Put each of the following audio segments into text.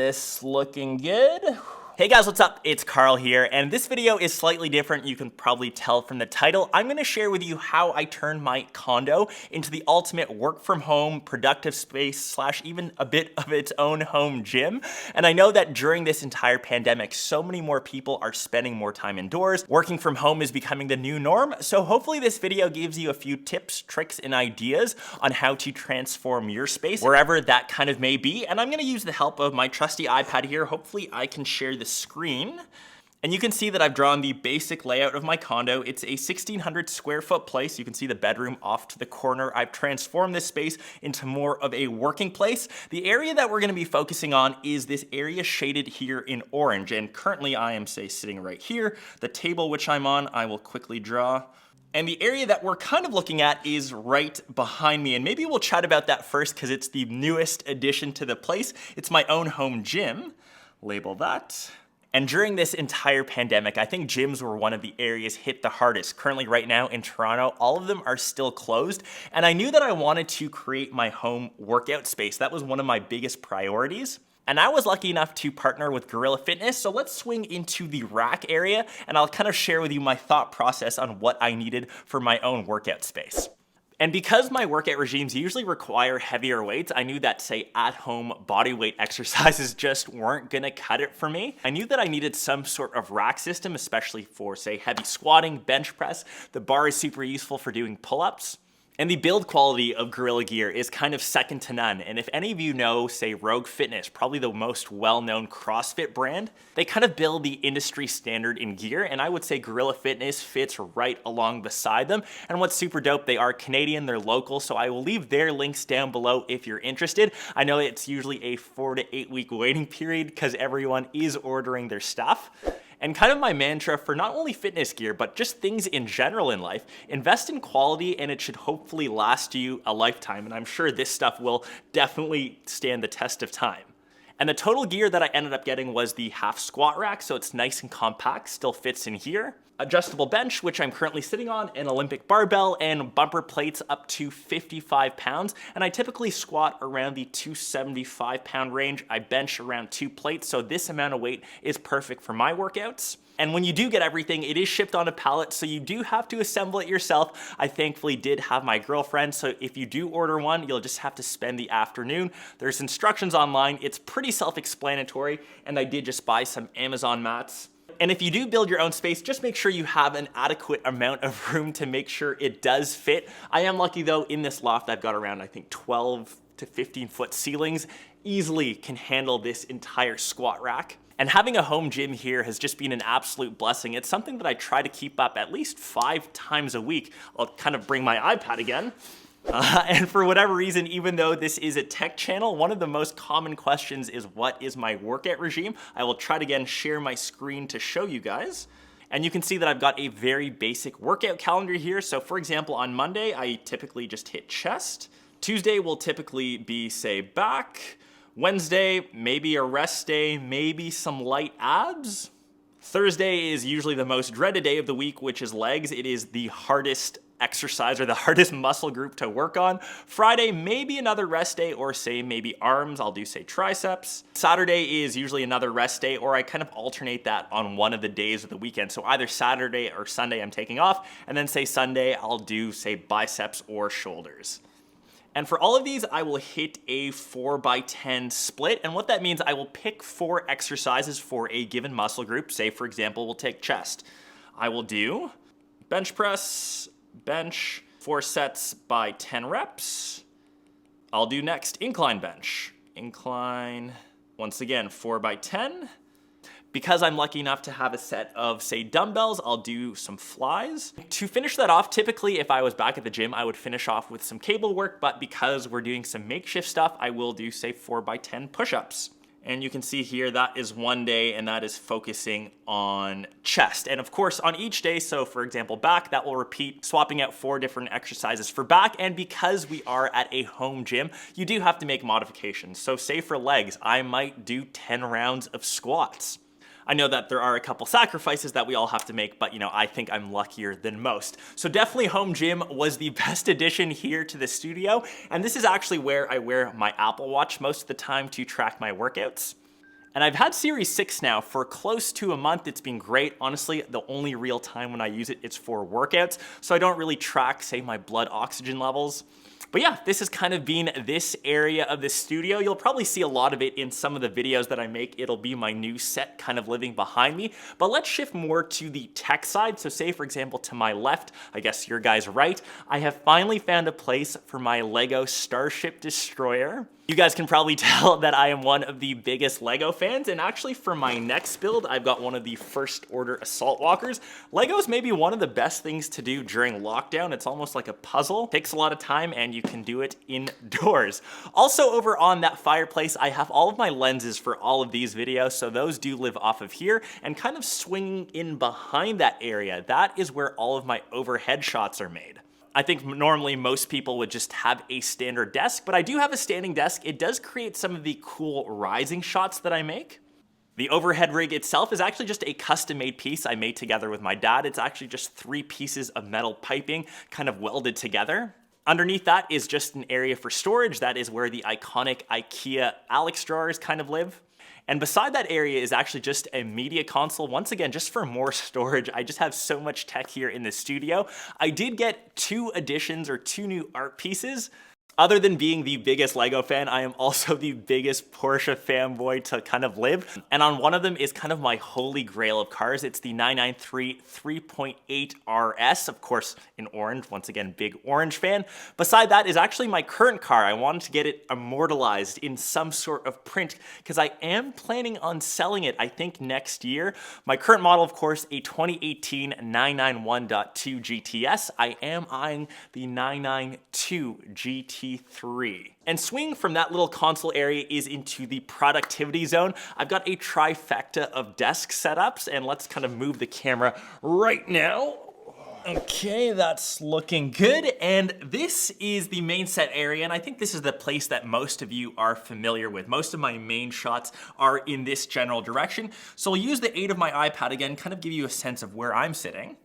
this looking good. Hey guys, what's up? It's Karl here, and this video is slightly different. You can probably tell from the title. I'm gonna share with you how I turned my condo into the ultimate work from home, productive space, slash even a bit of its own home gym. And I know that during this entire pandemic, so many more people are spending more time indoors. Working from home is becoming the new norm. So hopefully this video gives you a few tips, tricks, and ideas on how to transform your space, wherever that kind of may be. And I'm gonna use the help of my trusty iPad here. Hopefully I can share the screen. And you can see that I've drawn the basic layout of my condo. It's a 1,600 square foot place. You can see the bedroom off to the corner. I've transformed this space into more of a working place. The area that we're gonna be focusing on is this area shaded here in orange. And currently I am, say, sitting right here. The table which I'm on, I will quickly draw. And the area that we're kind of looking at is right behind me. And maybe we'll chat about that first because it's the newest addition to the place. It's my own home gym. Label that. And during this entire pandemic, I think gyms were one of the areas hit the hardest. Currently right now in Toronto, all of them are still closed. And I knew that I wanted to create my home workout space. That was one of my biggest priorities. And I was lucky enough to partner with Gorilla Fitness. So let's swing into the rack area and I'll kind of share with you my thought process on what I needed for my own workout space. And because my workout regimes usually require heavier weights, I knew that, say, at-home body weight exercises just weren't gonna cut it for me. I knew that I needed some sort of rack system, especially for, say, heavy squatting, bench press. The bar is super useful for doing pull-ups. And the build quality of Gorilla gear is kind of second to none. And if any of you know, say, Rogue Fitness, probably the most well-known CrossFit brand, they kind of build the industry standard in gear. And I would say Gorilla Fitness fits right along beside them. And what's super dope, they are Canadian, they're local. So I will leave their links down below if you're interested. I know it's usually a 4 to 8 week waiting period because everyone is ordering their stuff. And kind of my mantra for not only fitness gear, but just things in general in life, invest in quality and it should hopefully last you a lifetime. And I'm sure this stuff will definitely stand the test of time. And the total gear that I ended up getting was the half squat rack, so it's nice and compact, still fits in here. Adjustable bench, which I'm currently sitting on, an Olympic barbell, and bumper plates up to 55 pounds. And I typically squat around the 275 pound range. I bench around 2 plates, so this amount of weight is perfect for my workouts. And when you do get everything, it is shipped on a pallet, so you do have to assemble it yourself. I thankfully did have my girlfriend, so if you do order one, you'll just have to spend the afternoon. There's instructions online. It's pretty self-explanatory, and I did just buy some Amazon mats. And if you do build your own space, just make sure you have an adequate amount of room to make sure it does fit. I am lucky though, in this loft, I've got around, I think, 12 to 15 foot ceilings. Easily can handle this entire squat rack. And having a home gym here has just been an absolute blessing. It's something that I try to keep up at least 5 times a week. I'll kind of bring my iPad again. And for whatever reason, even though this is a tech channel, one of the most common questions is what is my workout regime? I will try to again share my screen to show you guys. And you can see that I've got a very basic workout calendar here. So for example, on Monday, I typically just hit chest. Tuesday will typically be, say, back. Wednesday, maybe a rest day, maybe some light abs. Thursday is usually the most dreaded day of the week, which is legs. It is the hardest exercise or the hardest muscle group to work on. Friday, maybe another rest day, or say maybe arms. I'll do, say, triceps. Saturday is usually another rest day, or I kind of alternate that on one of the days of the weekend. So either Saturday or Sunday I'm taking off, and then say Sunday I'll do, say, biceps or shoulders. And for all of these, I will hit a 4x10 split. And what that means, I will pick 4 exercises for a given muscle group. Say, for example, we'll take chest. I will do bench press, bench, 4 sets by 10 reps. I'll do next incline bench. Incline, once again, 4x10. Because I'm lucky enough to have a set of, say, dumbbells, I'll do some flies. To finish that off, typically if I was back at the gym, I would finish off with some cable work, but because we're doing some makeshift stuff, I will do, say, 4x10 push-ups. And you can see here, that is one day, and that is focusing on chest. And of course, on each day, so for example, back, that will repeat, swapping out 4 different exercises for back. And because we are at a home gym, you do have to make modifications. So say for legs, I might do 10 rounds of squats. I know that there are a couple sacrifices that we all have to make, but I think I'm luckier than most. So definitely home gym was the best addition here to the studio. And this is actually where I wear my Apple Watch most of the time to track my workouts. And I've had Series 6 now for close to a month. It's been great. Honestly, the only real time when I use it, it's for workouts. So I don't really track, say, my blood oxygen levels. But yeah, this has kind of been this area of the studio. You'll probably see a lot of it in some of the videos that I make. It'll be my new set kind of living behind me. But let's shift more to the tech side. So say, for example, to my left, I guess your guys right, I have finally found a place for my Lego Starship Destroyer. You guys can probably tell that I am one of the biggest Lego fans, and actually for my next build, I've got one of the First Order Assault Walkers. Lego is maybe one of the best things to do during lockdown. It's almost like a puzzle. Takes a lot of time, and you can do it indoors. Also, over on that fireplace, I have all of my lenses for all of these videos, so those do live off of here, and kind of swinging in behind that area, that is where all of my overhead shots are made. I think normally most people would just have a standard desk, but I do have a standing desk. It does create some of the cool rising shots that I make. The overhead rig itself is actually just a custom-made piece I made together with my dad. It's actually just 3 pieces of metal piping kind of welded together. Underneath that is just an area for storage. That is where the iconic IKEA Alex drawers kind of live. And beside that area is actually just a media console. Once again, just for more storage. I just have so much tech here in the studio. I did get 2 additions or 2 new art pieces. Other than being the biggest Lego fan, I am also the biggest Porsche fanboy to kind of live. And on one of them is kind of my holy grail of cars. It's the 993 3.8 RS, of course, in orange. Once again, big orange fan. Beside that is actually my current car. I wanted to get it immortalized in some sort of print because I am planning on selling it, I think, next year. My current model, of course, a 2018 991.2 GTS. I am eyeing the 992 GT3. And swinging from that little console area is into the productivity zone. I've got a trifecta of desk setups, and let's kind of move the camera right now. Okay, that's looking good. And this is the main set area, and I think this is the place that most of you are familiar with. Most of my main shots are in this general direction. So I'll use the aid of my iPad again, kind of give you a sense of where I'm sitting.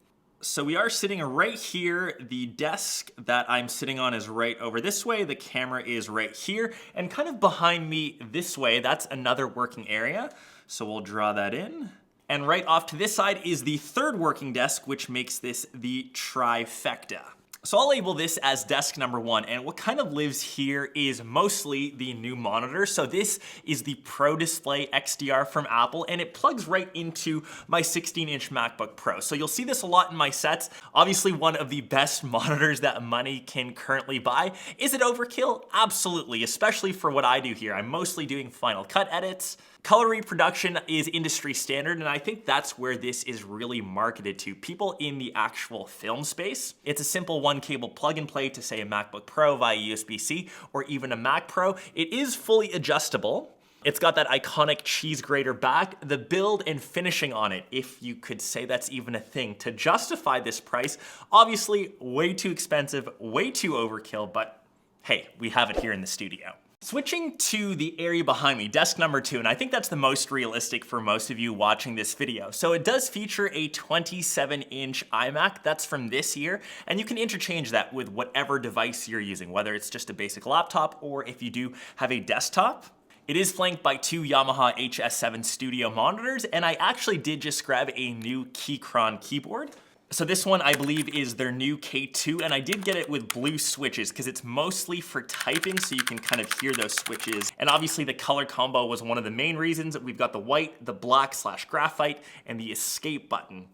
So we are sitting right here. The desk that I'm sitting on is right over this way. The camera is right here. And kind of behind me this way, that's another working area. So we'll draw that in. And right off to this side is the third working desk, which makes this the trifecta. So I'll label this as desk number 1, and what kind of lives here is mostly the new monitor. So this is the Pro Display XDR from Apple, and it plugs right into my 16-inch MacBook Pro. So you'll see this a lot in my sets. Obviously one of the best monitors that money can currently buy. Is it overkill? Absolutely, especially for what I do here. I'm mostly doing Final Cut edits. Color reproduction is industry standard, and I think that's where this is really marketed to people in the actual film space. It's a simple 1 cable plug and play to, say, a MacBook Pro via USB-C or even a Mac Pro. It is fully adjustable. It's got that iconic cheese grater back. The build and finishing on it, if you could say that's even a thing, to justify this price, obviously way too expensive, way too overkill, but hey, we have it here in the studio. Switching to the area behind me, desk number 2, and I think that's the most realistic for most of you watching this video. So it does feature a 27-inch iMac, that's from this year, and you can interchange that with whatever device you're using, whether it's just a basic laptop or if you do have a desktop. It is flanked by 2 Yamaha HS7 Studio monitors, and I actually did just grab a new Keychron keyboard. So this one, I believe, is their new K2, and I did get it with blue switches because it's mostly for typing, so you can kind of hear those switches. And obviously the color combo was one of the main reasons. We've got the white, the black / graphite, and the escape button.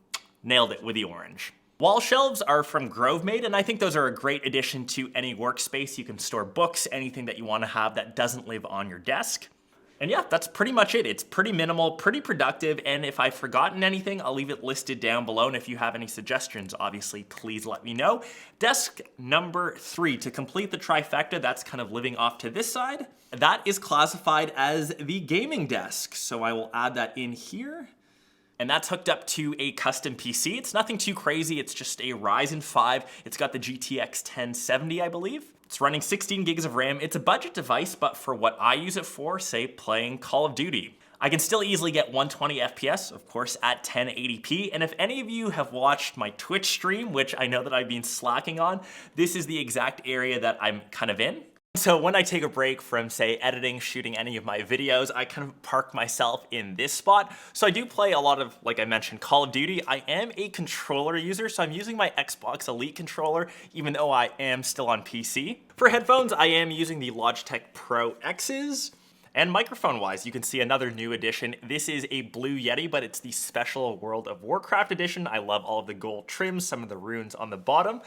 Nailed it with the orange. Wall shelves are from GroveMade, and I think those are a great addition to any workspace. You can store books, anything that you want to have that doesn't live on your desk. And yeah, that's pretty much it. It's pretty minimal, pretty productive, and if I've forgotten anything, I'll leave it listed down below, and if you have any suggestions, obviously, please let me know. Desk number 3, to complete the trifecta, that's kind of living off to this side. That is classified as the gaming desk, so I will add that in here. And that's hooked up to a custom PC. It's nothing too crazy, it's just a Ryzen 5. It's got the GTX 1070, I believe. It's running 16 gigs of RAM. It's a budget device, but for what I use it for, say playing Call of Duty, I can still easily get 120 FPS, of course, at 1080p. And if any of you have watched my Twitch stream, which I know that I've been slacking on, this is the exact area that I'm kind of in. So when I take a break from, say, editing, shooting any of my videos, I kind of park myself in this spot. So I do play a lot of, like I mentioned, Call of Duty. I am a controller user, so I'm using my Xbox Elite controller, even though I am still on PC. For headphones, I am using the Logitech Pro X's. And microphone-wise, you can see another new edition. This is a Blue Yeti, but it's the special World of Warcraft edition. I love all of the gold trims, some of the runes on the bottom.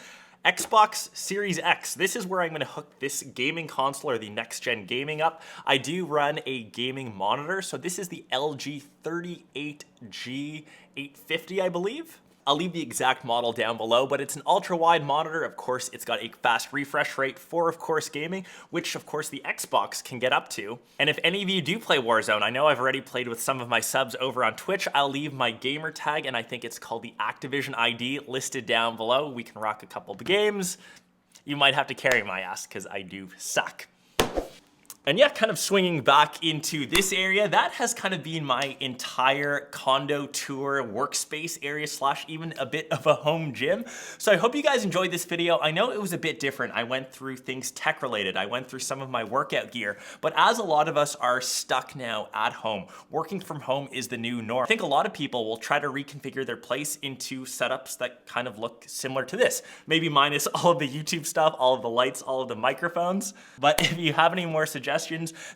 Xbox Series X. This is where I'm going to hook this gaming console or the next-gen gaming up. I do run a gaming monitor, so this is the LG 38G850, I believe. I'll leave the exact model down below, but it's an ultra-wide monitor. Of course, it's got a fast refresh rate for, of course, gaming, which, of course, the Xbox can get up to. And if any of you do play Warzone, I know I've already played with some of my subs over on Twitch. I'll leave my gamer tag, and I think it's called the Activision ID, listed down below. We can rock a couple of games. You might have to carry my ass, because I do suck. And yeah, kind of swinging back into this area, that has kind of been my entire condo tour workspace area slash even a bit of a home gym. So I hope you guys enjoyed this video. I know it was a bit different. I went through things tech related. I went through some of my workout gear, but as a lot of us are stuck now at home, working from home is the new norm. I think a lot of people will try to reconfigure their place into setups that kind of look similar to this. Maybe minus all of the YouTube stuff, all of the lights, all of the microphones. But if you have any more suggestions,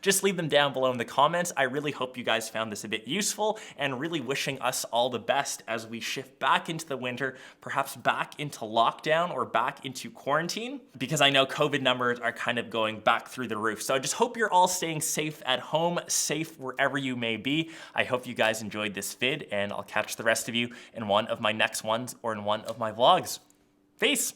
just leave them down below in the comments. I really hope you guys found this a bit useful and really wishing us all the best as we shift back into the winter, perhaps back into lockdown or back into quarantine, because I know COVID numbers are kind of going back through the roof. So I just hope you're all staying safe at home, safe wherever you may be. I hope you guys enjoyed this vid, and I'll catch the rest of you in one of my next ones or in one of my vlogs. Peace.